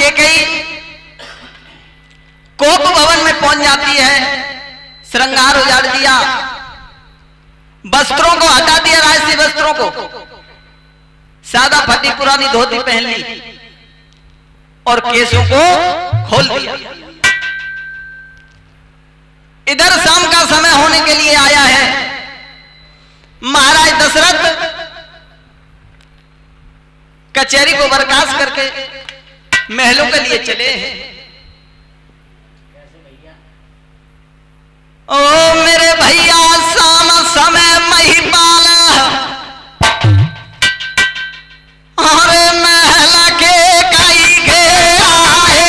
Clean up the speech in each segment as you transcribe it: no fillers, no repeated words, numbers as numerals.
केकई कोप भवन में पहुंच जाती है, श्रृंगार उजाड़ दिया, वस्त्रों को हटा दिया, राजसी वस्त्रों को, सादा फटी पुरानी धोती पहन ली और केसों को खोल दिया। इधर शाम का समय होने के लिए आया है। महाराज दशरथ कचहरी को बर्खास्त करके महलों के लिए चले हैं। ओ मेरे भैया शाम समय महिपाल, अरे महल के कई के आए,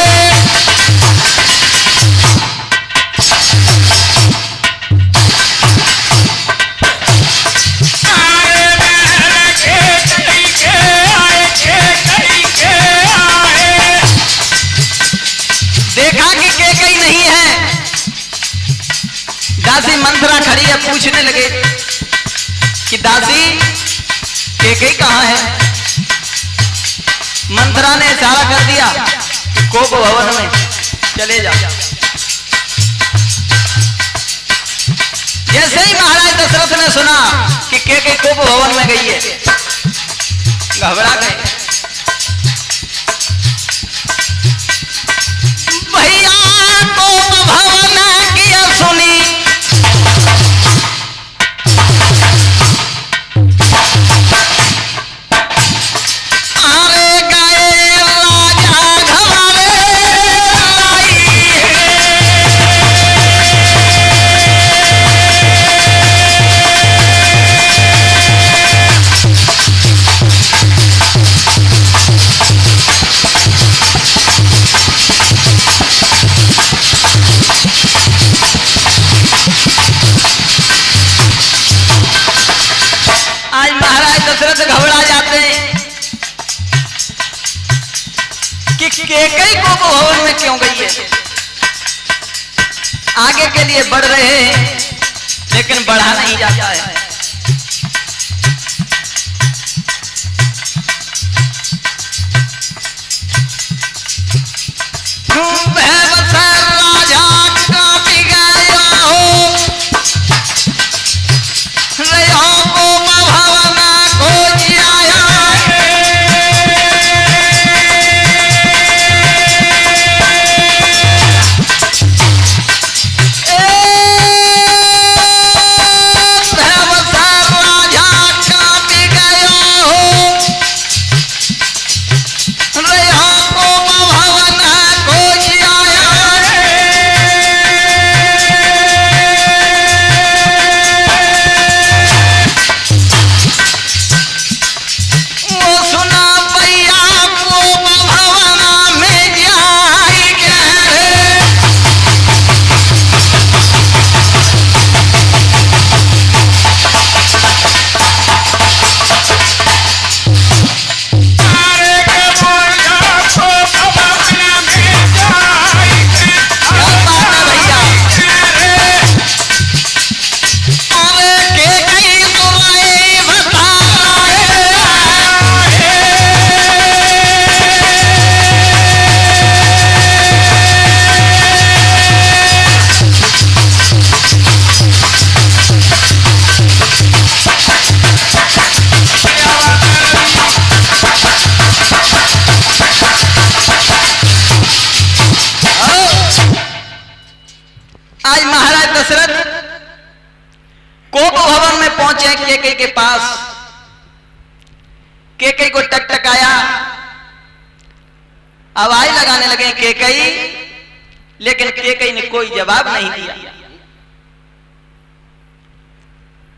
देखा कि केकई नहीं है। दासी मंथरा खड़ी है, पूछने लगे कि दासी केकई कहां है। मंथरा ने इशारा कर दिया कि कोप भवन में चले जाओ। जैसे ही महाराज दशरथ ने सुना कि केकई कोप भवन में गई है, घबरा गए। भैया कोप भवन की सुनी, दशरथ घबरा जाते हैं कि केकई कोप भवन में क्यों गई है। आगे के लिए बढ़ रहे हैं लेकिन बढ़ा नहीं जाता है। राजा कांप गया हो, केकई के पास। केकई को टकटकाया, आवाज लगाने लगे केकई, लेकिन केकई ने कोई जवाब नहीं दिया।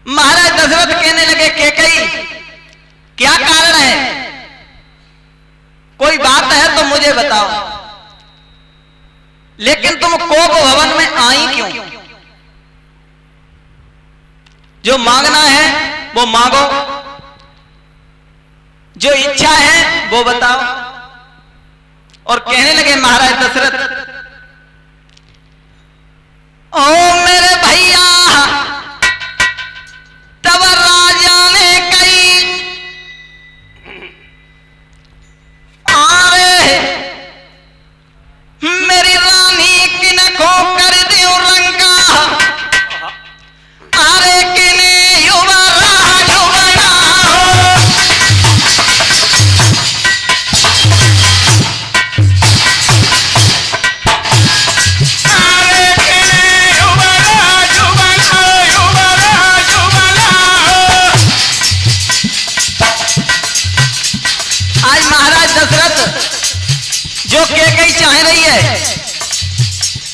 महाराज दशरथ कहने लगे केकई क्या कारण है, कोई बात है तो मुझे बताओ, लेकिन तुम कोप भवन में आई क्यों? जो मांगना है वो मांगो, जो इच्छा है वो बताओ। और कहने लगे महाराज दशरथ, ओ मेरे भैया तब राजा ने कई आरे चाह रही है,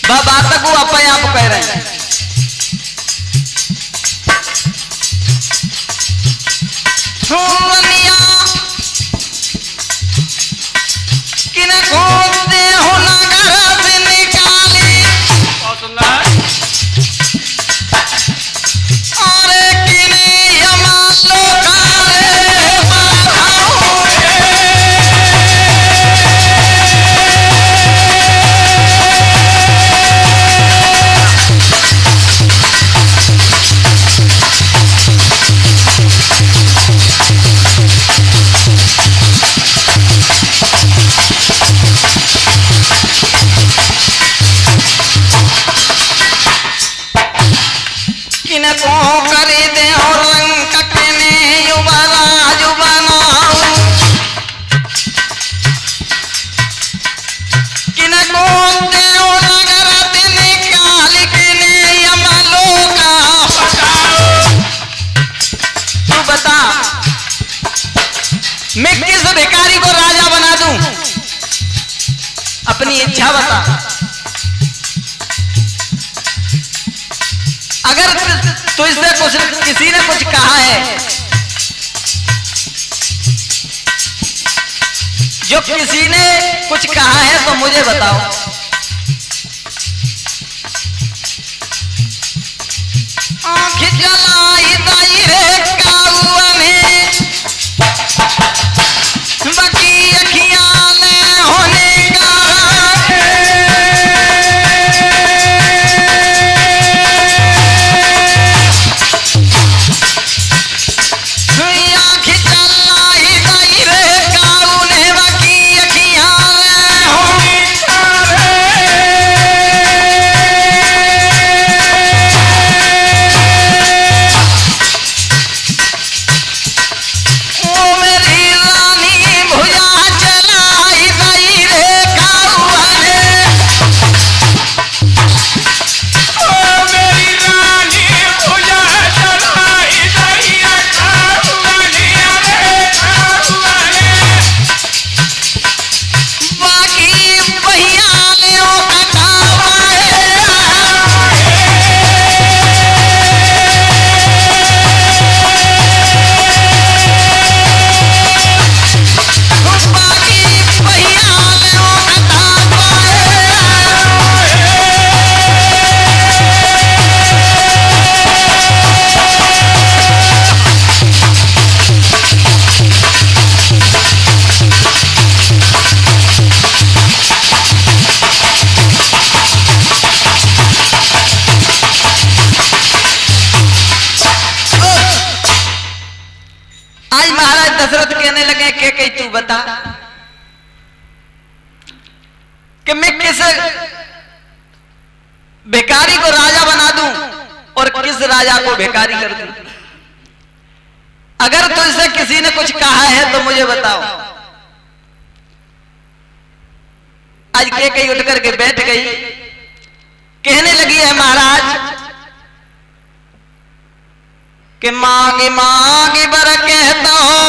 वह बात को अपने आप कह रहे हैं। किनको दे हो नगर से निकाली और किने यमालो काले बाधाओं किनको करे दे और लंकट में युवराज बनाऊं, किनको दे और नगर से निकाल किने यमलोका बचाऊं। तू बता, मैं किस भिखारी को राजा बना दूं? अपनी इच्छा बता। अगर तुझसे कुछ किसी ने कुछ कहा है, जो किसी ने कुछ कहा है तो मुझे बताओ। आँख जलाई दाई रे काउने बाकी अखियां ने होने का दशरथ कहने लगे के कई तू बता कि मैं किस भिखारी को राजा बना दूं और किस राजा को भिखारी कर दूं। अगर तुझसे किसी ने कुछ कहा है तो मुझे बताओ। आज के कई उठ करके बैठ गई, कहने लगी है महाराज कि मांगी मांगी बर कहता हो,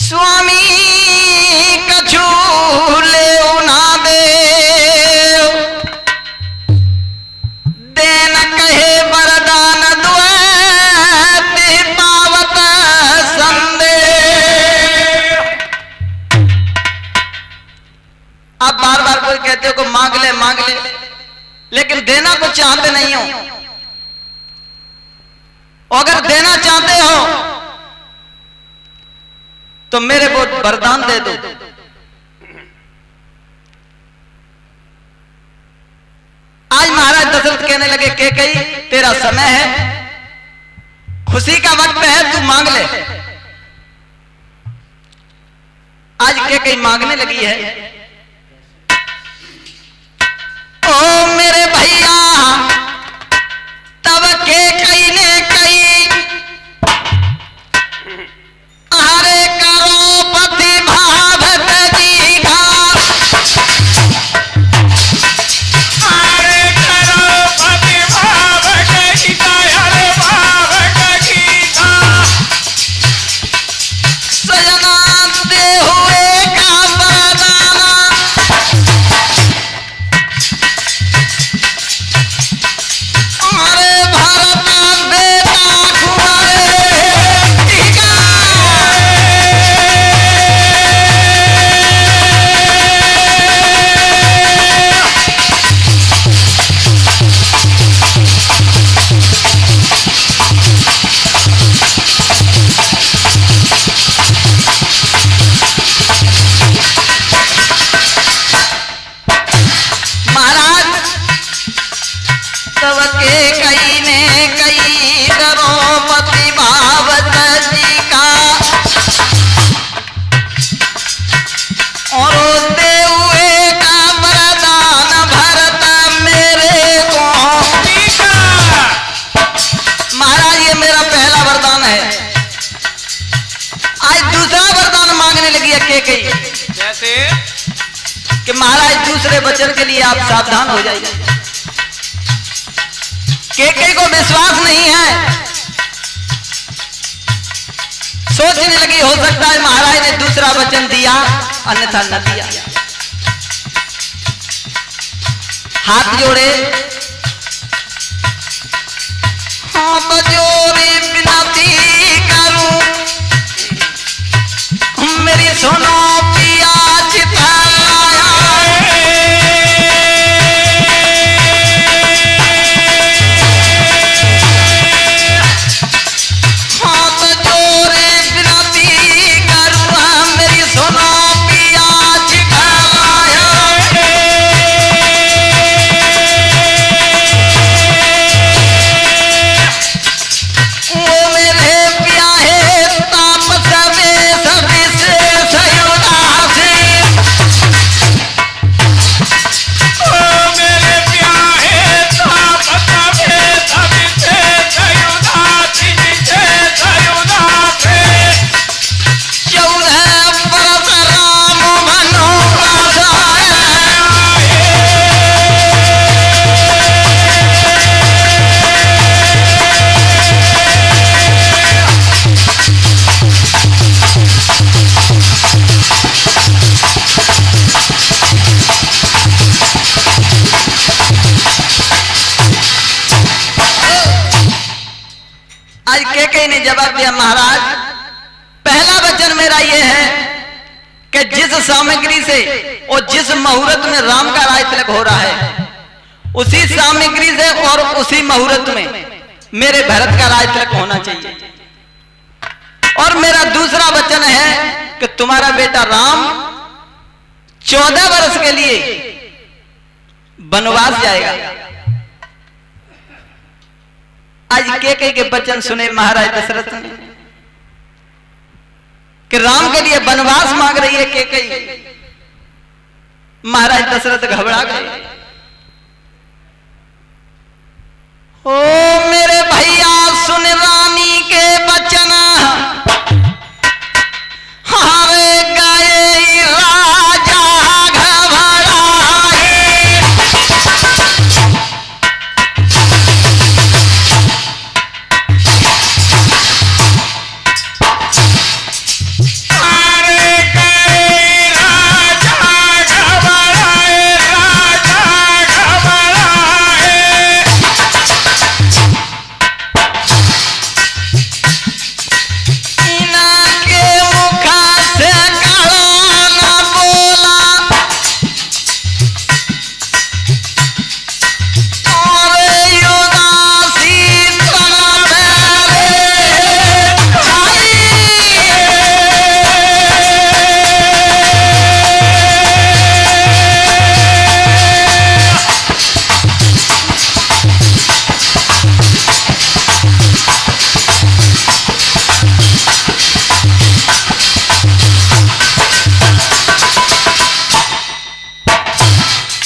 स्वामी कछु ले ना दे, देन कहे वरदान दुए पावत संदेह। आप बार बार कोई कहते हो को मांग ले, लेकिन देना को चाहते नहीं हो। अगर देना चाहते हो तो मेरे को वरदान दे दो। आज महाराज दशरथ कहने लगे के कई तेरा समय है, खुशी का वक्त है, तू मांग ले। आज के कई मांगने लगी है, ओ मेरे भैया तब के कई ने कई अरे करो पति भाव जी घाट, अरे करो पति भाव गीता, अरे भाव गीता सजना केकई जैसे कि महाराज दूसरे वचन के लिए आप सावधान हो जाइए। केकई को विश्वास नहीं है, सोचने लगी हो सकता है महाराज ने दूसरा वचन दिया अन्यथा न दिया। हाथ जोड़े, हाथ जोड़े विनती करूं मेरी सुनो पिया चिताया। हाथ जोड़े विनती करूं मेरी सुनो पिया चिताया। ओ मेरे प्याहे ताप सवे सभी से सयुदासी। ओ मेरे प्यारे ताप सवे सभी से सयुदासी से सयुदासी। 14 बरस राम मनोरथ आज केकई ने जवाब दिया, महाराज पहला वचन मेरा यह है कि जिस सामग्री से और जिस मुहूर्त में राम का राज तिलक हो रहा है उसी सामग्री से और उसी मुहूर्त में मेरे भरत का राज तिलक होना चाहिए। और मेरा दूसरा वचन है कि तुम्हारा बेटा राम 14 वर्ष के लिए वनवास जाएगा। आज केकई के वचन सुने महाराज दशरथ ने कि राम के लिए वनवास मांग रही है केकई। महाराज दशरथ घबरा गए। ओ मेरे भैया सुन रानी के वचन हारे गए राजा घबराए। अरे गए राजा घबराए, राजा घबराए। इनके मुख से कहो न बोला और युदासी तन मेरे छाई।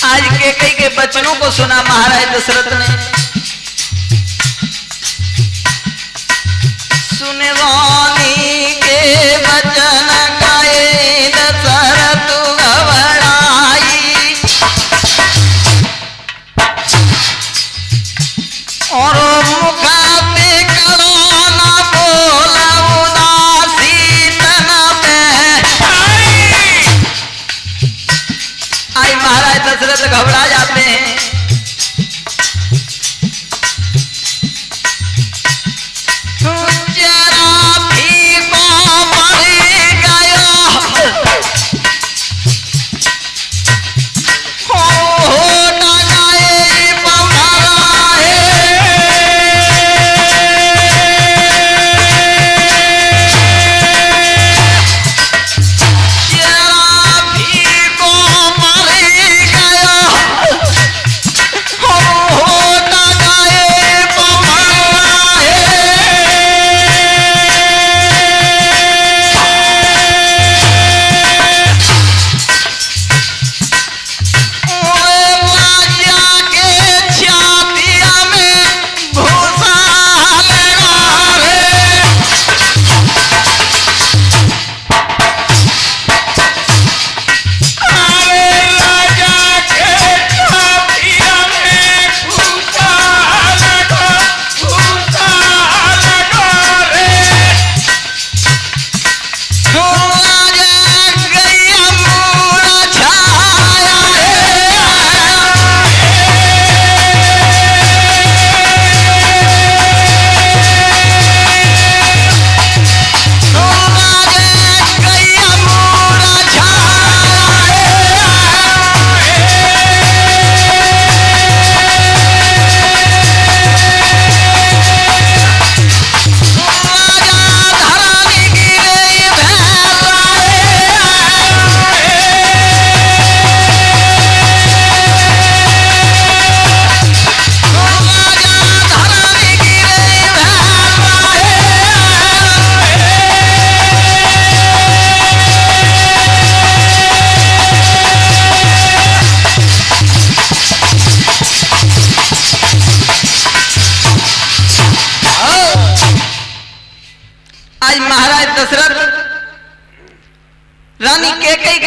आज केकई के वचनों को सुना महाराज दशरथ ने। सुन रानी के वचन गए दशरथ घबराई और मुख पे करो न बोल उदासी तन में। आई महाराज दशरथ घबरा जाते हैं। जरा भी को मर गयो हो न गए पवराए। जरा भी को मर गयो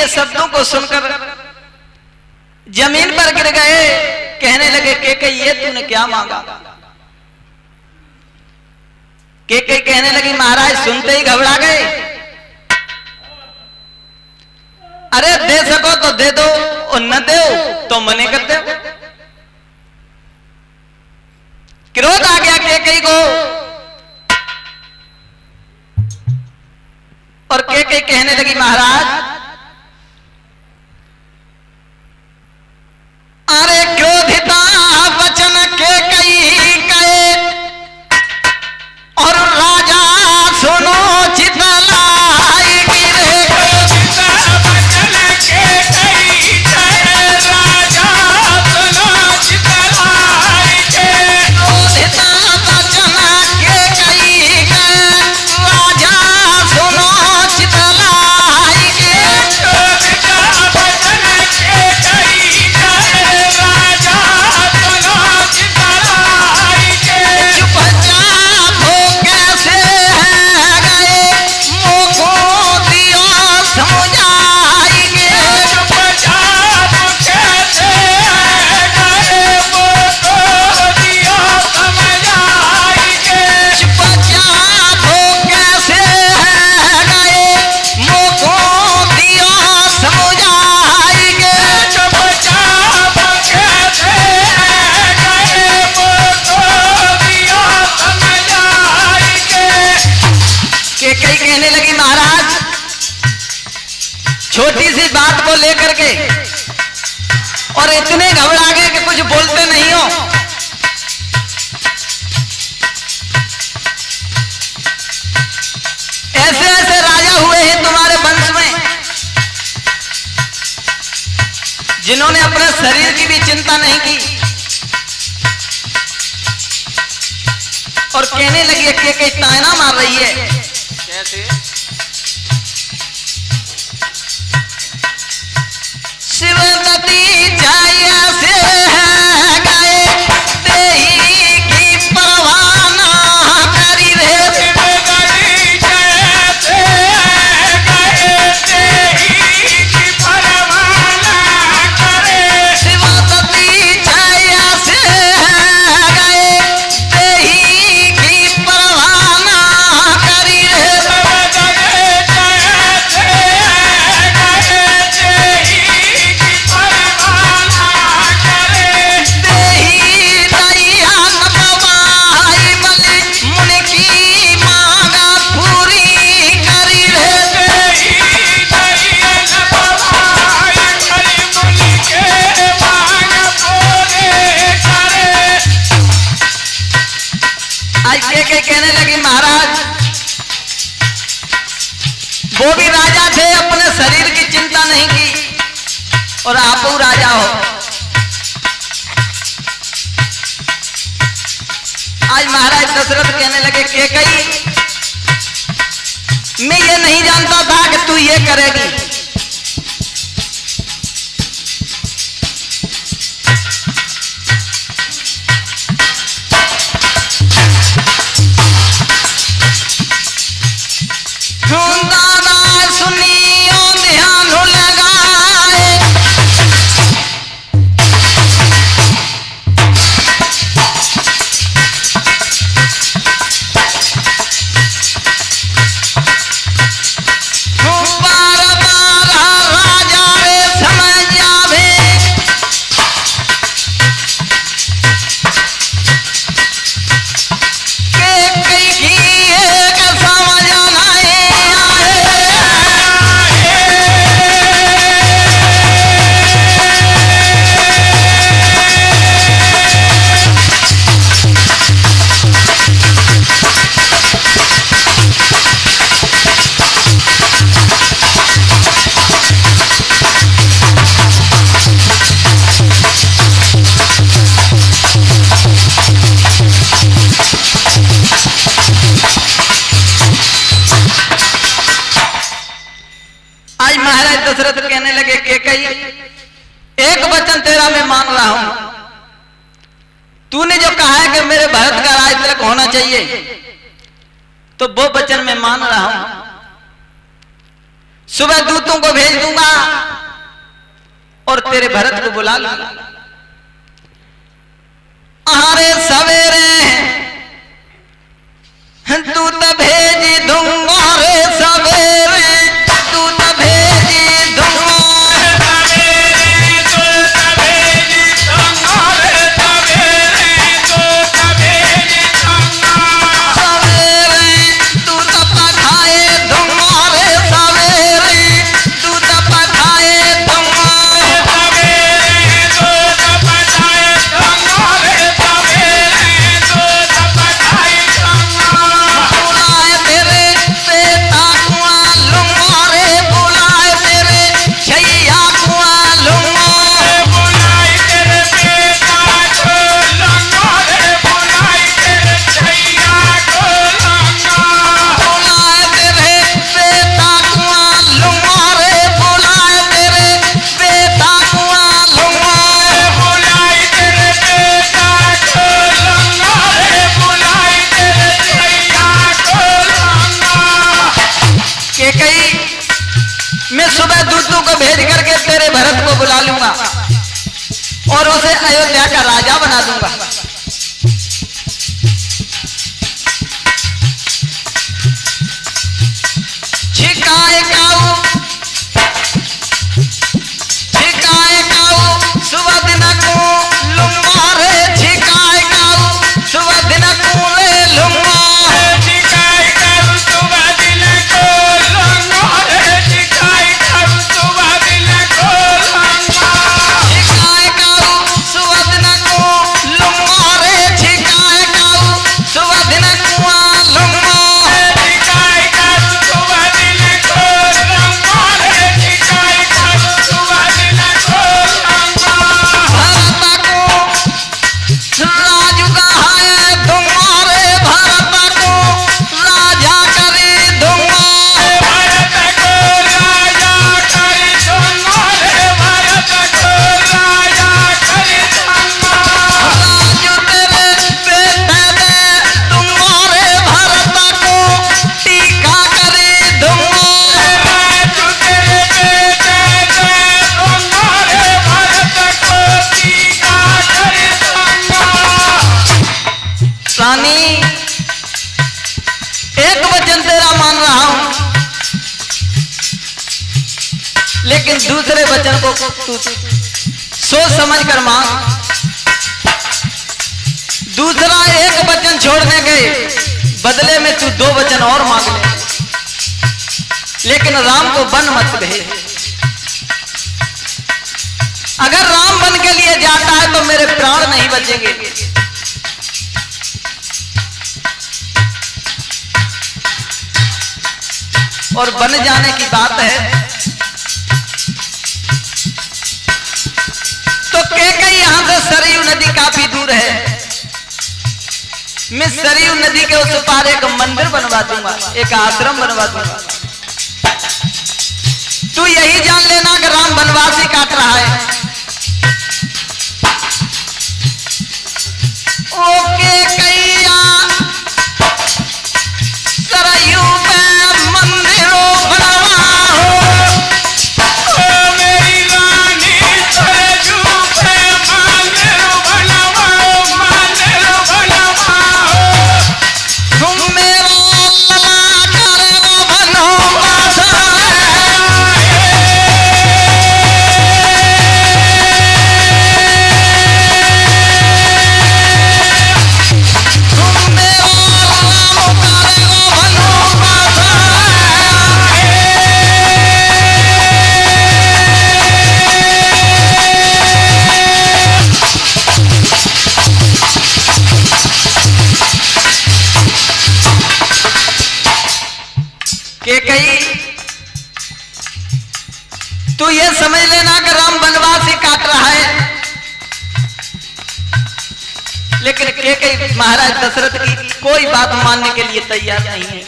के शब्दों को सुनकर जमीन पर गिर गए। कहने लगे केकई ये तूने क्या मांगा? केकई कहने लगी महाराज सुनते ही घबरा गए। अरे दे सको तो दे दो और न दो तो मने कर दो। क्रोध आ गया केकई को और केकई कहने लगी महाराज अरे क्रोधिता वचन केकई कहे और राजा सुनो चितलाई गिरे। क्रोधिता वचन केकई कहे राजा सुनो चितलाई के। क्रोधिता वचन केकई कहे राजा सुनो चितलाई के। क्रोधिता वचन केकई कहे राजा सुनो चितलाई के। चुपचाप हो कैसे गए मोको दियो समझाएंगे। चुपचाप कैसे गए मोको दियो समझाएंगे। चुपचाप हो कैसे गए मोको दियो समझाएंगे। चुपचाप कैसे गए मोको दियो समझाएंगे। केकई कहने लगी महाराज छोटी सी बात को लेकर के और इतने घबरा गए कि कुछ बोलते नहीं हो। ऐसे ऐसे राजा हुए हैं तुम्हारे वंश में जिन्होंने अपने शरीर की भी चिंता नहीं की। और कहने लगी केकई ताना मार रही है कैसे? शिव नदी जाया से गए देही की परवाह ना करी रे। शिवगढ़ी जैसे गए तेरी की परवाह ना करे। शिव नदी जाया से गए देही की परवाह ना करी रे। शिवगढ़ी जैसे गए तेरी की परवाह ना करे। देही दैया न पवाई बलि मुनि की मांगा पूरी करी रे। तेरी दयन पवाई बलि मुनि के मांग पूरे करे। आज के कहने लगी महाराज वो भी राजा थे अपने शरीर की चिंता नहीं की और आप राजा हो। आज महाराज दशरथ कहने लगे केकई मैं ये नहीं जानता था कि तू ये करेगी। दादा सुनियो ध्यान लगाए बार बार राजा रे समझ जावे। केकई की एक समझ नहीं आज महाराज दशरथ कहने लगे केकई एक वचन तेरा मैं मान रहा हूं। तूने जो कहा है कि मेरे भरत का राज तिलक होना चाहिए तो वो वचन मैं मान रहा हूं। सुबह दूतों को भेज दूंगा और तेरे भरत को बुला लूंगा। अरे सवेरे दूत भेज दूंगा, रे सवेरे दूत भेज दूंगा। सवेरे दूत पठाए दूंगा, रे सवेरे दूत पठाए दूंगा। बुलाए तेरे बेटा कुआ लूंगा, रे बुलाए तेरे छैया कुआ लूंगा। बुलाए तेरे बेटा कुआ लूंगा, रे बुलाए तेरे छैया कुआ लूंगा। बुलाए तेरे बेटा कुआ लूंगा, रे बुलाए तेरे बेटा कुआ लूंगा। बुलाए तेरे बेटा कुआ लूंगा, रे बुलाए तेरे छैया कुआ लूंगा। कैकेयी, मैं सुबह दूतों को भेज करके तेरे भरत को बुला लूंगा और उसे अयोध्या का राजा बना दूंगा। छिकाए काऊ सुबह दिन को लूंगा, रे छिकाए काऊ सुबह दिन को ले लूंगा। छिकाए काऊ सुबह दिन को लूंगा, रे छिकाए काऊ सुबह दिन को लूंगा। छिकाए काऊ सुबह दिन को लूंगा, रे छिकाए काऊ सुबह दिन को लूंगा। छिकाए काऊ सुबह दिन को लूंगा, रे छिकाए काऊ सुबह दिन को लूंगा। भरत को राज कहाए दूंगा, रे भरत को राजा करे दूंगा। भरत को राजा करे दूंगा, रे भरत को राजा करे दूंगा। राजू तेरे बेटे दे दूंगा, रे भरत को टीका करे दूंगा। राजू तेरे बेटे दे दूंगा, रे भरत को टीका करे दूंगा। रानी, एक वचन तेरा मान रहा हूं, लेकिन दूसरे वचन को तू सोच समझ कर मांग। दूसरा एक वचन छोड़ने के बदले में तू 2 वचन और मांग ले, लेकिन राम को वन मत भेज। अगर राम वन के लिए जाता है तो मेरे प्राण नहीं बचेंगे। और बन जाने की बात है तो कैकेयी यहां से सरयू नदी काफी दूर है। मैं सरयू नदी के उस पार एक मंदिर बनवा दूंगा, एक आश्रम बनवा दूंगा। तू यही जान लेना कि राम वनवासी काट रहा है। ओ कैकेय्या, सरयू पे मंदिरो बनवाओ। ओ मेरी रानी, सरयू पे मंदिरो बनवाओ, मंदिरो बनवाओ। तुम मेरा लला करो बनो कैकेयी, तू ये समझ लेना कि राम वनवासी काट रहा है, लेकिन कैकेयी महाराज दशरथ की कोई बात मानने के लिए तैयार नहीं है।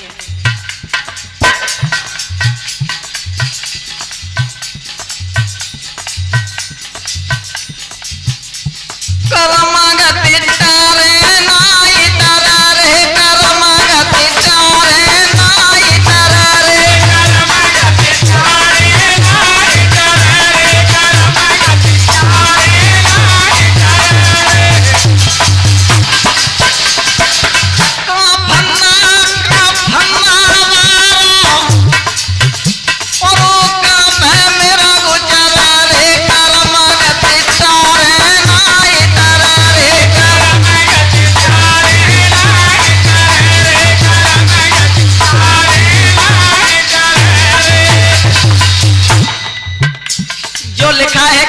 कर्मगति तारे नाई तारा रे, कर्मगति तारे नाई तारा रे, कर्मगति तारे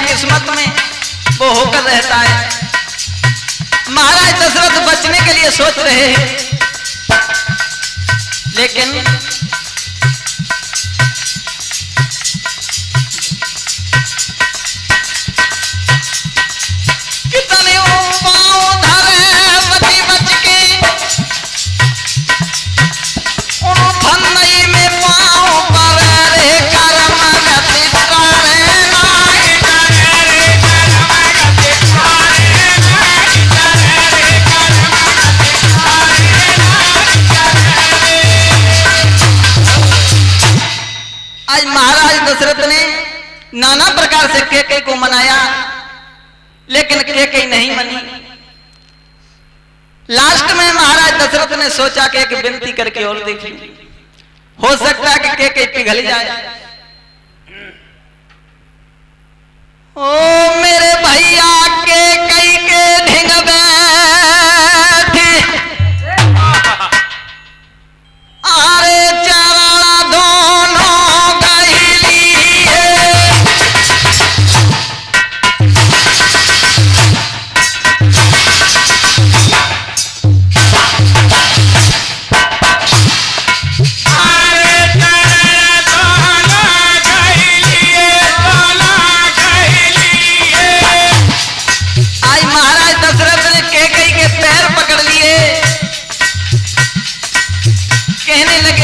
किस्मत में वो होकर रहता है। महाराज दशरथ बचने के लिए सोच रहे हैं, लेकिन कितने पाँव धरे बची बच के, उन फन्नई में पाँव पर रे कर्म गति करे नाई करे रे कर्म गति करे नाई करे रे कर्म गति करे नाई करे। आज महाराज दशरथ ने नाना प्रकार से कैकेयी को मनाया, लेकिन कैकेयी नहीं मनी। लास्ट में महाराज दशरथ ने सोचा कि एक विनती करके और देख ली, हो सकता है कि कैकेयी पिघल जाए। ओ मेरे भैया कैकेयी के ढिंग बैठी, अरे चरण दोनों गईली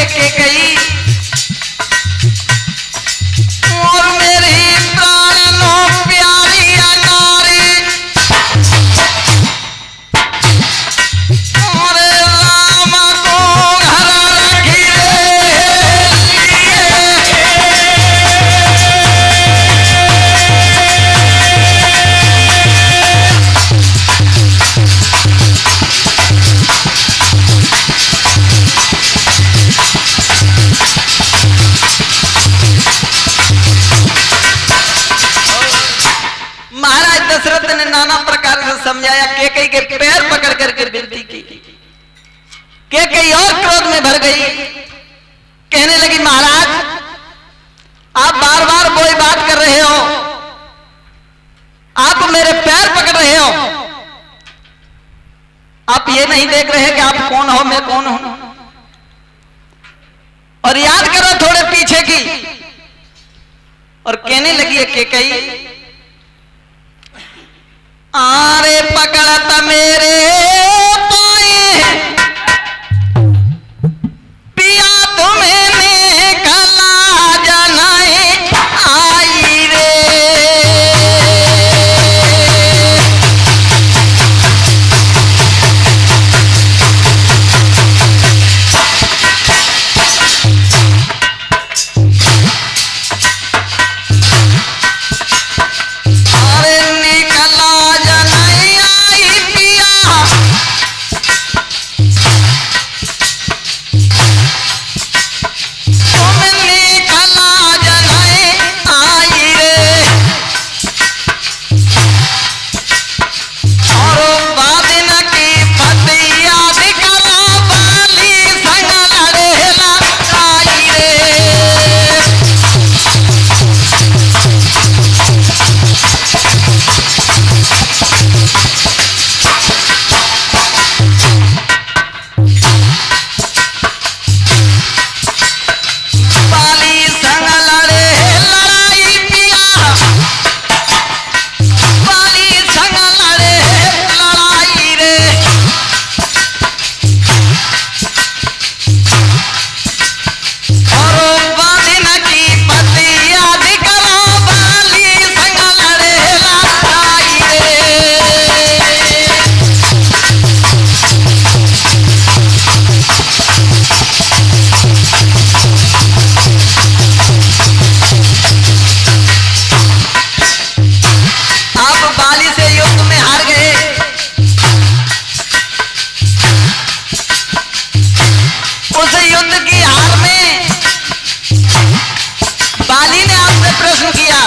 कैकेयी, और मेरी प्राणों प्यारी नारी, और राम को घर रखी दशरथ ने नाना प्रकार से समझाया, कैकेयी के पैर पकड़ करके विनती की। कैकेयी और क्रोध में भर गई, कहने लगी महाराज आप बार बार वही बात कर रहे हो, आप मेरे पैर पकड़ रहे हो, आप ये नहीं देख रहे कि आप कौन हो मैं कौन हूं। और याद करो थोड़े पीछे की। और कहने लगी है कैकेयी, आरे पकड़त मेरे पाए पिया तुम्हें निकला जनाए आई रे। अरे निकला जनाए आई पिया, तुम निकला जनाए आई रे। और बादिन की फतिया दिखला बाली संग लड़ेला आई रे। बाली संग लड़े लड़ाई पिया, बाली संग लड़े लड़ाई रे। और बादिन की पतिया दिखला बाली संग लड़े लड़ाई रे। आप बाली से युद्ध में हार गए। उस युद्ध की हार में बाली ने आपसे प्रश्न किया,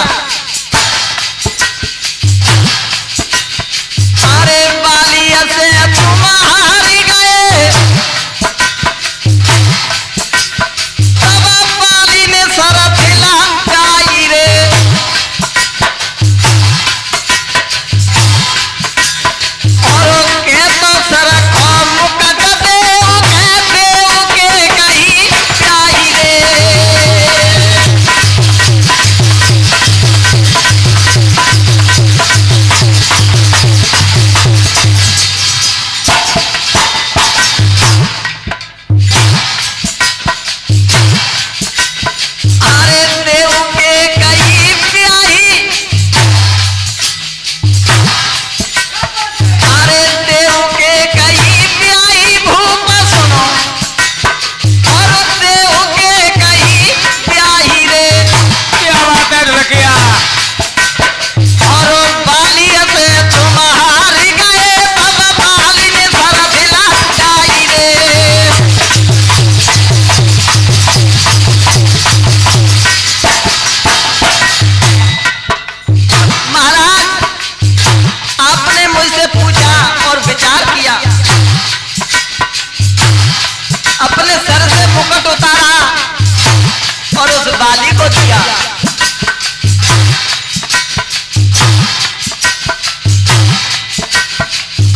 अरे बाली से तुम हार गए। तब बाली ने सर हिला गाई रे।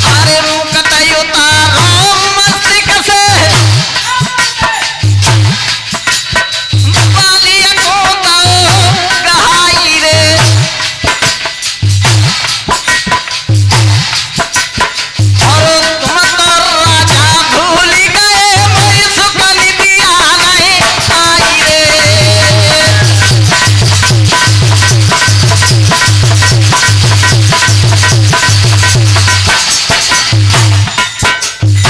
अरे मुकतई उतारो मस्तिष्क से बालिया को तो गहाई रे। और तुम तो राजा भूल गए मैं सुख निदिया नहीं आई रे।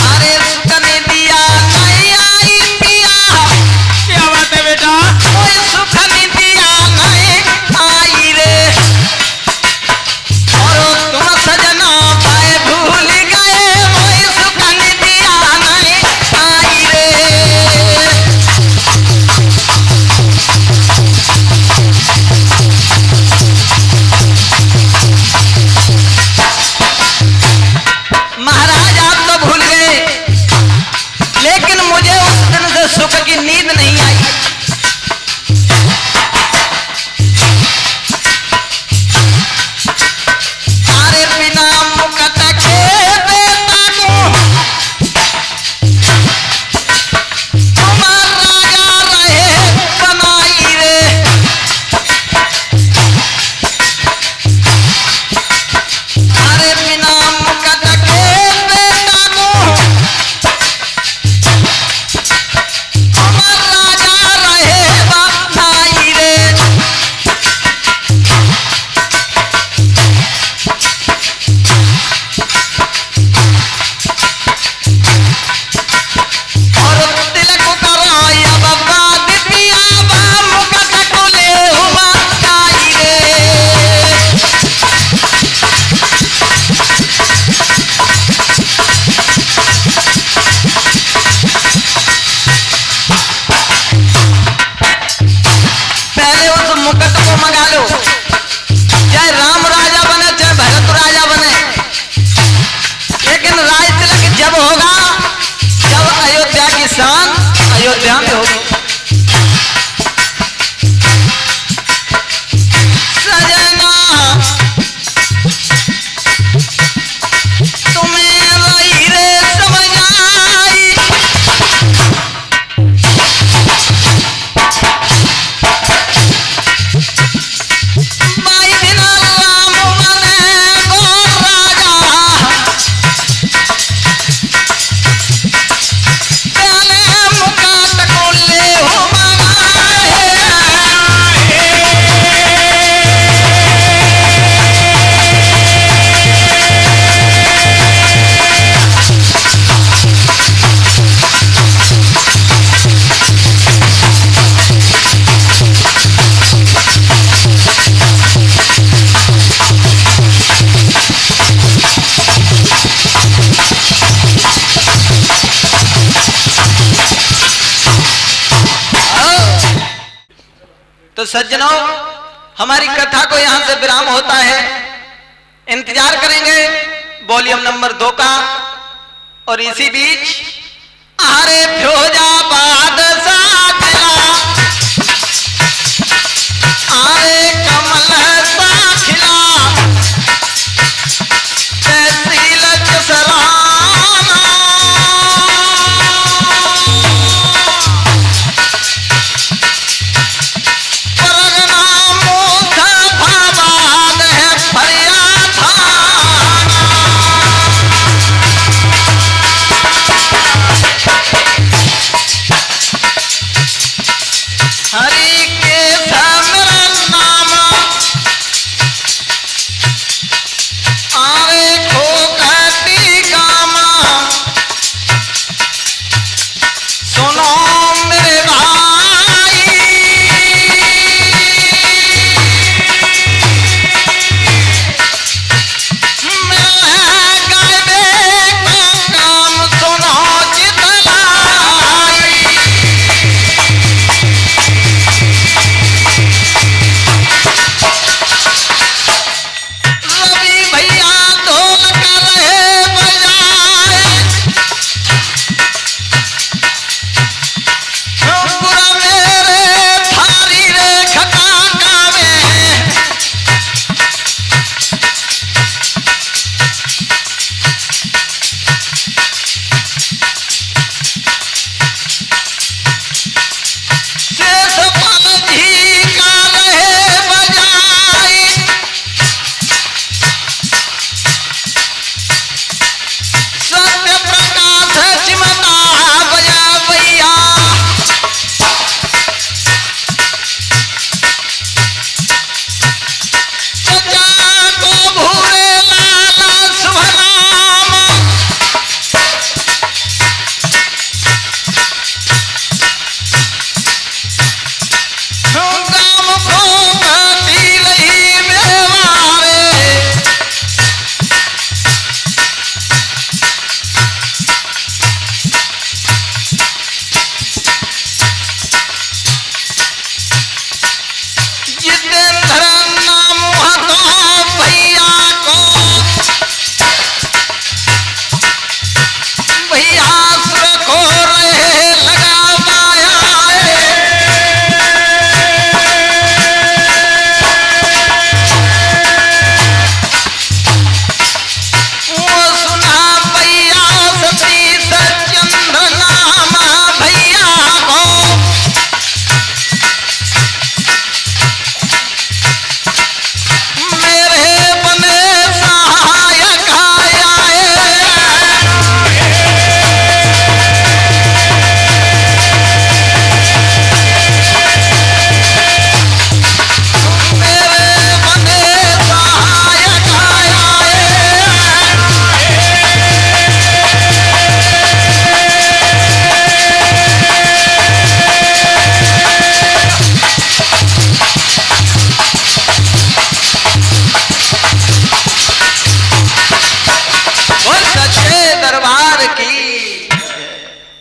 अरे सुख निदिया नहीं आई पिया क्या बात है बेटा? कोई सुख निदिया नहीं आई रे। और तुम सजना पाए भूल गए कोई सुख निदिया नहीं आई रे। महाराज आप तो भूल गए, लेकिन मुझे उस दिन से सुख की नींद नहीं आई। तारे बिना मुकत के बेटा को तुम्हारा राजा रहे बनाई रे। तारे बिना मुकत के बेटा को तुम्हारा राजा रहे बनाई रे। और तिलक कराया बाबा दितिया बा मुकत को ले हुआ आई रे। पहले उस मुकट को मंगा लो, चाहे राम राजा बने चाहे भरत राजा बने, लेकिन राज तिलक जब होगा जब अयोध्या की शान अयोध्या में होगी। सजना तुम्हें वही रे समझ आई। माई बिना राम बने गो राजा, पहले मुकट को ले हो मंगाए। तो सज्जनों, हमारी कथा को यहां से विराम होता है। इंतजार करेंगे वॉल्यूम नंबर 2 का। और इसी बीच अरे फिरोजाबाद सा